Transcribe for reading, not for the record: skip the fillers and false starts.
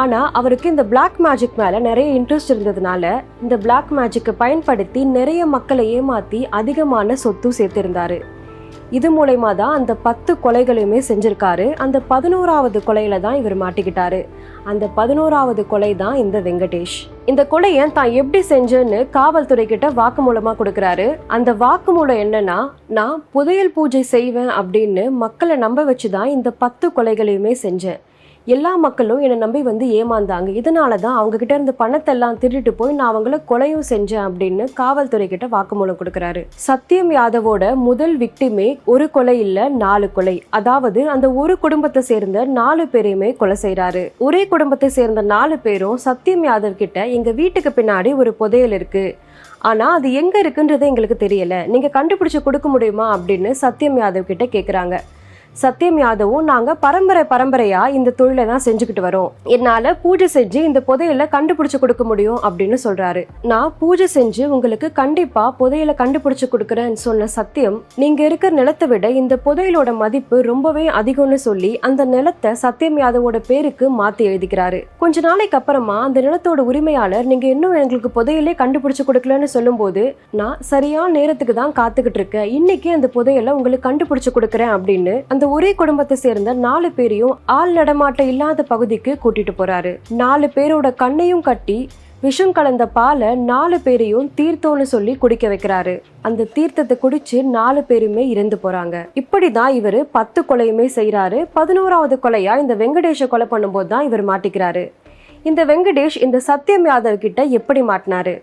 ஆனா அவருக்கு இந்த பிளாக் மேஜிக் மேல நிறைய இன்ட்ரெஸ்ட் இருந்ததுனால இந்த பிளாக் மேஜிக்கை பயன்படுத்தி நிறைய மக்களை ஏமாத்தி அதிகமான சொத்து சேர்த்திருந்தாரு. இது மூலயமா தான் அந்த 10 கொலைகளையுமே செஞ்சிருக்காரு. அந்த 11வது கொலையில தான் இவர் மாட்டிக்கிட்டாரு. அந்த 11வது கொலை தான் இந்த வெங்கடேஷ். இந்த கொலையை தான் எப்படி செஞ்சேன்னு காவல்துறை கிட்ட வாக்குமூலமா கொடுக்கறாரு. அந்த வாக்குமூலம் என்னன்னா, நான் புதையல் பூஜை செய்வேன் அப்படின்னு மக்களை நம்ப வச்சுதான் இந்த 10 கொலைகளையுமே செஞ்சேன். எல்லா மக்களும் என்னை நம்பி வந்து ஏமாந்தாங்க. இதனாலதான் அவங்க கிட்ட இருந்து பணத்தை எல்லாம் திருட்டு போய் நான் அவங்கள கொலையும் செஞ்சேன் அப்படின்னு காவல்துறை கிட்ட வாக்குமூலம் கொடுக்கறாரு. சத்யம் யாதவோட முதல் விக்டிமே ஒரு கொலை இல்ல 4 கொலை. அதாவது அந்த ஒரு குடும்பத்தை சேர்ந்த 4 பேரையுமே கொலை செய்யறாரு. ஒரே குடும்பத்தை சேர்ந்த 4 பேரும் சத்யம் யாதவ் கிட்ட எங்க வீட்டுக்கு பின்னாடி ஒரு புதையல் இருக்கு, ஆனா அது எங்க இருக்குன்றது எங்களுக்கு தெரியல, நீங்க கண்டுபிடிச்சு கொடுக்க முடியுமா அப்படின்னு சத்யம் யாதவ் கிட்ட கேக்குறாங்க. சத்யம் யாதவும், நாங்க பரம்பரையா இந்த தொழிலை தான் செஞ்சுக்கிட்டு வரோம், என்னால பூஜை செஞ்சு இந்த புதையலை கண்டுபிடிச்சு கொடுக்க முடியும் அப்படின்னு சொல்றாரு. நான் பூஜை செஞ்சு உங்களுக்கு கண்டிப்பா புதையலை கண்டுபிடிச்சு கொடுக்கறேன்னு சொன்ன சத்யம், நீங்க இருக்கிற நிலத்தை விட இந்த புதையலோட மதிப்பு ரொம்பவே அதிகம்னு சொல்லி அந்த நிலத்தை சத்யம் யாதவோட பேருக்கு மாத்தி எழுதிக்கிறாரு. கொஞ்ச நாளைக்கு அப்புறமா அந்த நிலத்தோட உரிமையாளர், நீங்க இன்னும் எங்களுக்கு புதையலே கண்டுபிடிச்சு கொடுக்கலன்னு சொல்லும் போது, நான் சரியான நேரத்துக்கு தான் காத்துக்கிட்டு இருக்கேன், இன்னைக்கு அந்த புதையலை உங்களுக்கு கண்டுபிடிச்சு கொடுக்கறேன் அப்படின்னு அந்த ஒரே குடும்பத்தை சேர்ந்த 4 பேரையும் ஆள் நடமாட்டம் இல்லாத பகுதிக்கு கூட்டிட்டு போறாரு. 4 பேரோட கண்ணையும் கட்டி விஷம் கலந்த பாலை 4 பேரையும் தீர்த்தம்னு சொல்லி குடிக்க வைக்கிறாரு. அந்த தீர்த்தத்தை குடிச்சு 4 பேருமே இறந்து போறாங்க. இப்படிதான் இவரு 10 கொலையுமே செய்யறாரு. 11வது கொலையா இந்த வெங்கடேஷ கொலை பண்ணும்போது தான் இவர் மாட்டிக்கிறாரு. இந்த வெங்கடேஷ் இந்த சத்யம் யாதவ் கிட்ட எப்படி மாட்டினாரு?